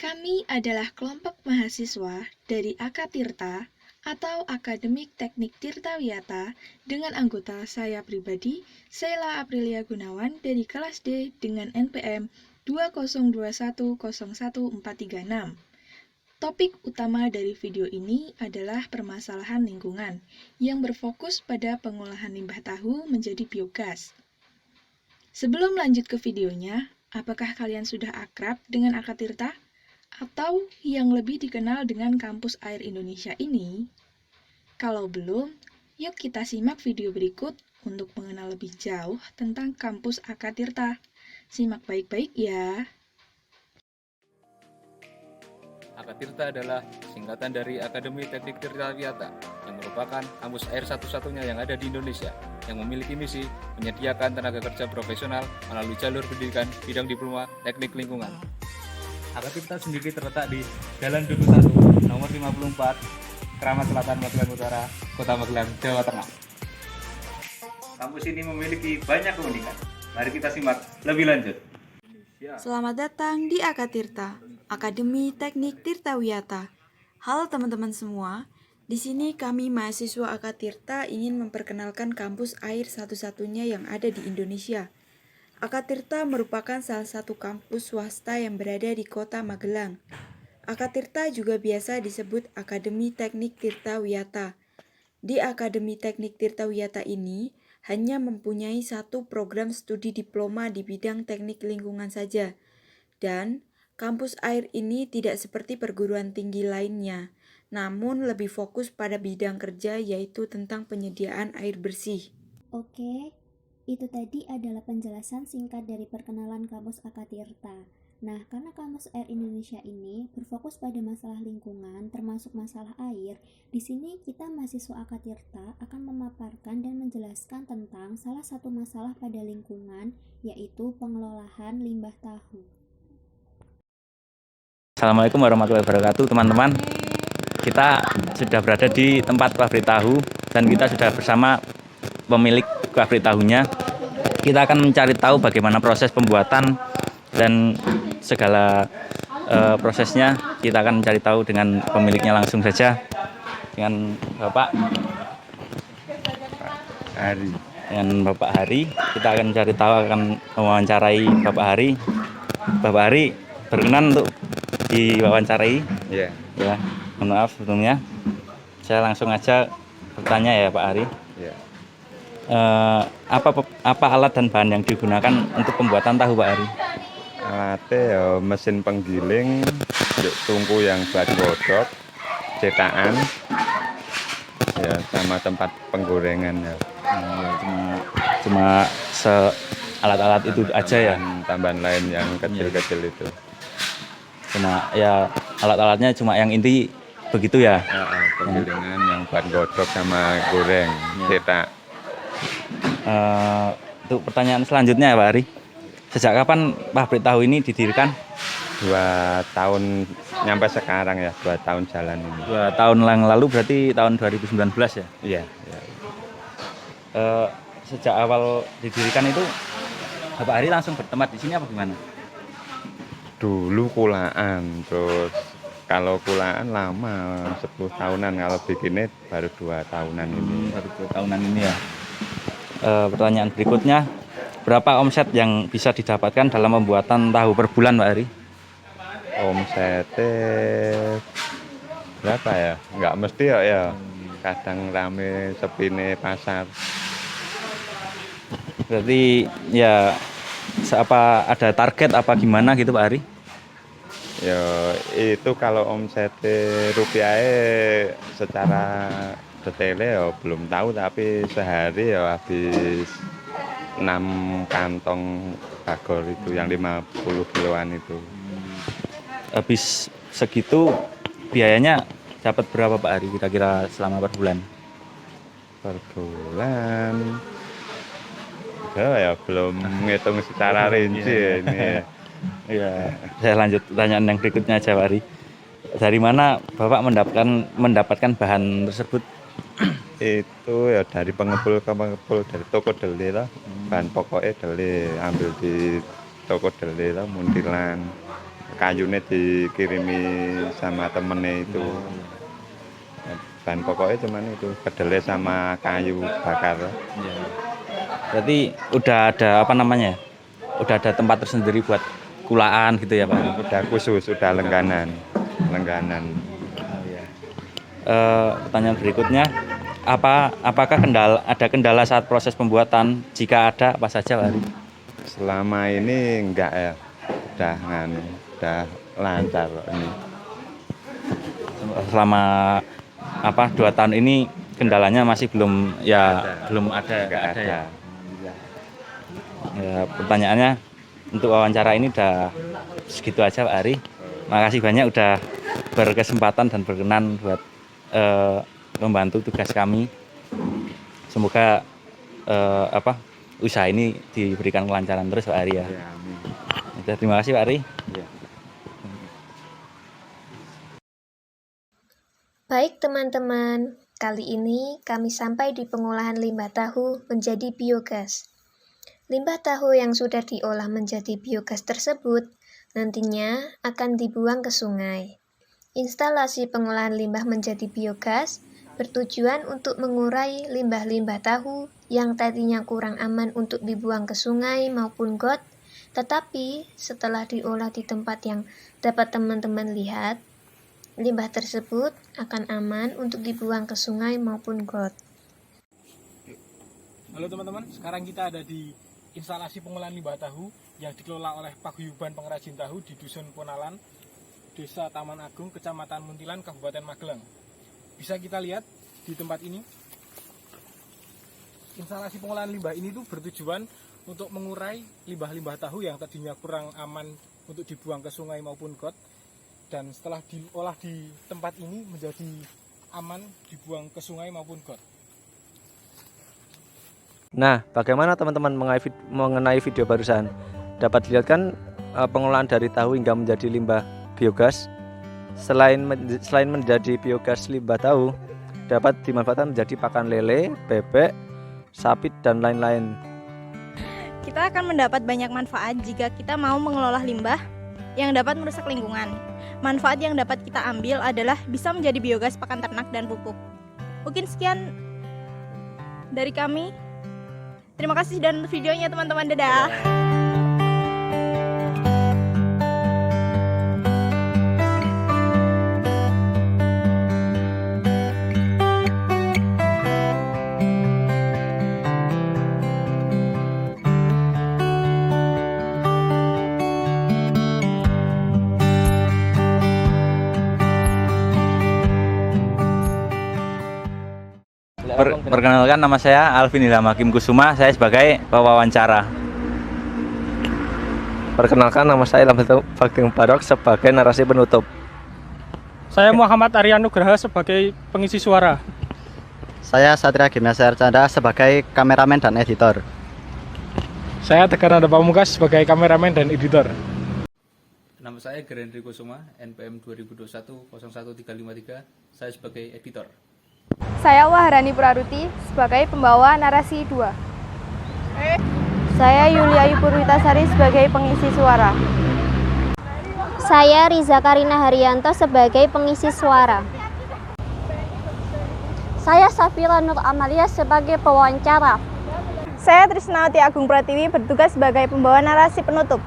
Kami adalah kelompok mahasiswa dari Akatirta atau Akademik Teknik Tirtawiyata dengan anggota saya pribadi, Sheila Aprilia Gunawan dari kelas D dengan NPM 202101436. Topik utama dari video ini adalah permasalahan lingkungan yang berfokus pada pengolahan limbah tahu menjadi biogas. Sebelum lanjut ke videonya, apakah kalian sudah akrab dengan Akatirta? Atau yang lebih dikenal dengan Kampus Air Indonesia ini? Kalau belum, yuk kita simak video berikut untuk mengenal lebih jauh tentang Kampus Akatirta. Simak baik-baik ya. Akatirta adalah singkatan dari Akademi Teknik Tirtawiyata yang merupakan kampus air satu-satunya yang ada di Indonesia yang memiliki misi menyediakan tenaga kerja profesional melalui jalur pendidikan bidang diploma teknik lingkungan. Akatirta sendiri terletak di Jalan Duku 1, nomor 54, Keramat Selatan, Magelang Utara, Kota Magelang, Jawa Tengah. Kampus ini memiliki banyak keunikan. Mari kita simak lebih lanjut. Selamat datang di Akatirta, Akademi Teknik Tirtawiyata. Halo teman-teman semua, di sini kami mahasiswa Akatirta ingin memperkenalkan kampus air satu-satunya yang ada di Indonesia. Akatirta merupakan salah satu kampus swasta yang berada di kota Magelang. Akatirta juga biasa disebut Akademi Teknik Tirtawiyata. Di Akademi Teknik Tirtawiyata ini hanya mempunyai satu program studi diploma di bidang teknik lingkungan saja. Dan kampus air ini tidak seperti perguruan tinggi lainnya, namun lebih fokus pada bidang kerja yaitu tentang penyediaan air bersih. Oke, itu tadi adalah penjelasan singkat dari perkenalan kampus Akatirta. Nah, karena kampus Air Indonesia ini berfokus pada masalah lingkungan, termasuk masalah air, di sini kita mahasiswa Akatirta akan memaparkan dan menjelaskan tentang salah satu masalah pada lingkungan, yaitu pengelolaan limbah tahu. Assalamualaikum warahmatullahi wabarakatuh, teman-teman. Kita sudah berada di tempat pabrik tahu dan kita sudah bersama pemilik pabrik tahunya. Kita akan mencari tahu bagaimana proses pembuatan dan segala prosesnya. Kita akan mencari tahu dengan pemiliknya langsung saja, dengan Bapak Hari. Dengan Bapak Hari, kita akan mencari tahu, akan mewawancarai Bapak Hari. Bapak Hari berkenan untuk diwawancarai. Ya. Ya, mohon maaf sebelumnya. Saya langsung aja bertanya ya Pak Hari. Ya. Apa alat dan bahan yang digunakan untuk pembuatan tahu Pak Hari? Alatnya ya mesin penggiling, tungku yang buat godok, cetakan, ya sama tempat penggorengan ya. Cuma alat-alat itu aja ya. Tambahan lain yang kecil-kecil itu. Cuma ya alat-alatnya cuma yang inti begitu ya. Penggilingan yang buat godok sama goreng, cetak. Untuk pertanyaan selanjutnya ya Pak Hari. Sejak kapan pabrik tahu ini didirikan? 2 tahun nyampe sekarang ya, 2 tahun jalan ini. 2 tahun yang lalu berarti tahun 2019 ya? Iya. Ya. Sejak awal didirikan itu Bapak Hari langsung bertempat di sini apa gimana? Dulu kulaan, terus kalau kulaan lama 10 tahunan, kalau bikinnya baru 2 tahunan ini. Baru 2 tahunan ini ya. Pertanyaan berikutnya, berapa omset yang bisa didapatkan dalam pembuatan tahu per bulan Pak Hari? Omsetnya berapa ya? Nggak mesti ya. Kadang rame sepine pasar. Berarti ya apa ada target apa gimana gitu Pak Hari? Ya itu kalau omsetnya rupiahnya secara detailnya ya belum tahu, tapi sehari ya habis 6 kantong bagor itu yang 50 kiloan itu. Habis segitu biayanya dapat berapa Pak Hari kira-kira selama per bulan? Per bulan ya belum ngitung secara rinci ini ya. Iya, saya lanjut pertanyaan yang berikutnya aja Pak Hari. Dari mana Bapak mendapatkan bahan tersebut? Itu ya dari pengepul ke pengepul, dari toko deli lah. Bahan pokoknya deli, ambil di toko deli lah, muntilan. kayunya dikirimi sama temennya itu. Bahan pokoknya cuman itu kedelai sama kayu bakar. Iya. Berarti udah ada apa namanya? Udah ada tempat tersendiri buat kulaan gitu ya, Pak? Udah khusus, udah langganan. Pertanyaan berikutnya, apakah ada kendala saat proses pembuatan? Jika ada, apa saja, Pak Ari? Selama ini enggak ya, udah lancar ini. Selama 2 tahun ini kendalanya masih belum ada. Enggak ada. Ya. Ya, pertanyaannya untuk wawancara ini udah segitu aja, Pak Ari. Makasih banyak udah berkesempatan dan berkenan buat membantu tugas kami. Semoga usaha ini diberikan kelancaran terus, Pak Ari ya. Ya, amin. Terima kasih, Pak Ari. Ya. Baik teman-teman, kali ini kami sampai di pengolahan limbah tahu menjadi biogas. Limbah tahu yang sudah diolah menjadi biogas tersebut nantinya akan dibuang ke sungai. Instalasi pengolahan limbah menjadi biogas bertujuan untuk mengurai limbah-limbah tahu yang tadinya kurang aman untuk dibuang ke sungai maupun got, tetapi setelah diolah di tempat yang dapat teman-teman lihat, limbah tersebut akan aman untuk dibuang ke sungai maupun got. Halo teman-teman, sekarang kita ada di instalasi pengolahan limbah tahu yang dikelola oleh Paguyuban Pengrajin Tahu di Dusun Ponalan, Desa Taman Agung, Kecamatan Muntilan, Kabupaten Magelang. Bisa kita lihat di tempat ini, instalasi pengolahan limbah ini tuh bertujuan untuk mengurai limbah-limbah tahu yang tadinya kurang aman untuk dibuang ke sungai maupun got, dan setelah diolah di tempat ini menjadi aman dibuang ke sungai maupun got. Nah, bagaimana teman-teman mengenai video barusan? Dapat dilihat kan pengolahan dari tahu hingga menjadi limbah biogas. Selain menjadi biogas limbah tahu, dapat dimanfaatkan menjadi pakan lele, bebek, sapi, dan lain-lain. Kita akan mendapat banyak manfaat jika kita mau mengelola limbah yang dapat merusak lingkungan. Manfaat yang dapat kita ambil adalah bisa menjadi biogas pakan ternak dan pupuk. Mungkin sekian dari kami. Terima kasih dan videonya teman-teman, dadah. Perkenalkan, nama saya Alvin Ilham Hakim Kusuma, saya sebagai pewawancara. Perkenalkan, nama saya Ilham Bageng Barok sebagai narasi penutup. Saya Muhammad Arya Nugraha sebagai pengisi suara. Saya Satria Gimnasya Arcanda sebagai kameramen dan editor. Saya Tegar Nanda Pamungkas sebagai kameramen dan editor. Nama saya Gerendri Kusuma, NPM 2021-01353, saya sebagai editor. Saya Waharani Praruti sebagai pembawa narasi 2. Saya Yulia Purwitasari sebagai pengisi suara. Saya Riza Karina Haryanto sebagai pengisi suara. Saya Safira Nur Amalia sebagai pewawancara. Saya Trisnawati Agung Pratiwi bertugas sebagai pembawa narasi penutup.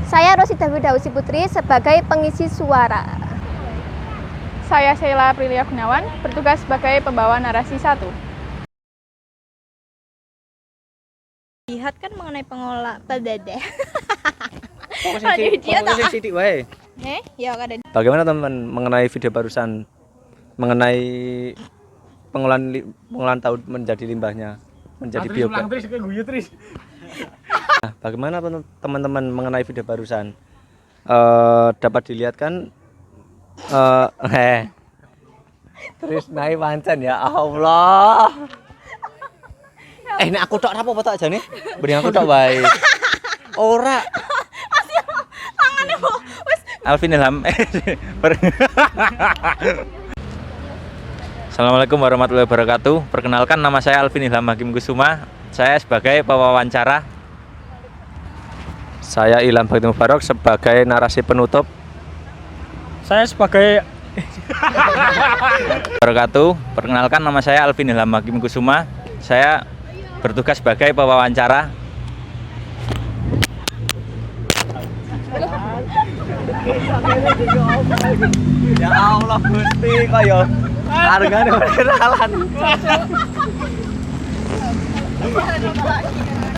Saya Rosida Widausi Putri sebagai pengisi suara. Saya Sheila Aprilia Gunawan bertugas sebagai pembawa narasi 1. Lihat kan mengenai pengolah pedada. Bagaimana teman mengenai video barusan mengenai pengolahan tahu menjadi limbahnya menjadi biogas? Nah, bagaimana teman-teman mengenai video barusan? Dapat dilihat kan terus naik pancen ya Allah. Ini aku tok apa tok aja nih? Beri aku tok baik. Ora. Masih tangannya kok. Wes Alvin Ilham. Assalamualaikum warahmatullahi wabarakatuh. Perkenalkan, nama saya Alvin Ilham Hakim Kusuma. Saya sebagai pewawancara. Saya Ilham Bageng Barok sebagai narasi penutup. Saya sebagai Wabarakatuh. Perkenalkan, nama saya Alvin Ilham Hakim Kusuma. Saya bertugas sebagai pewawancara. Ya Allah Gusti kaya hargane kenalan.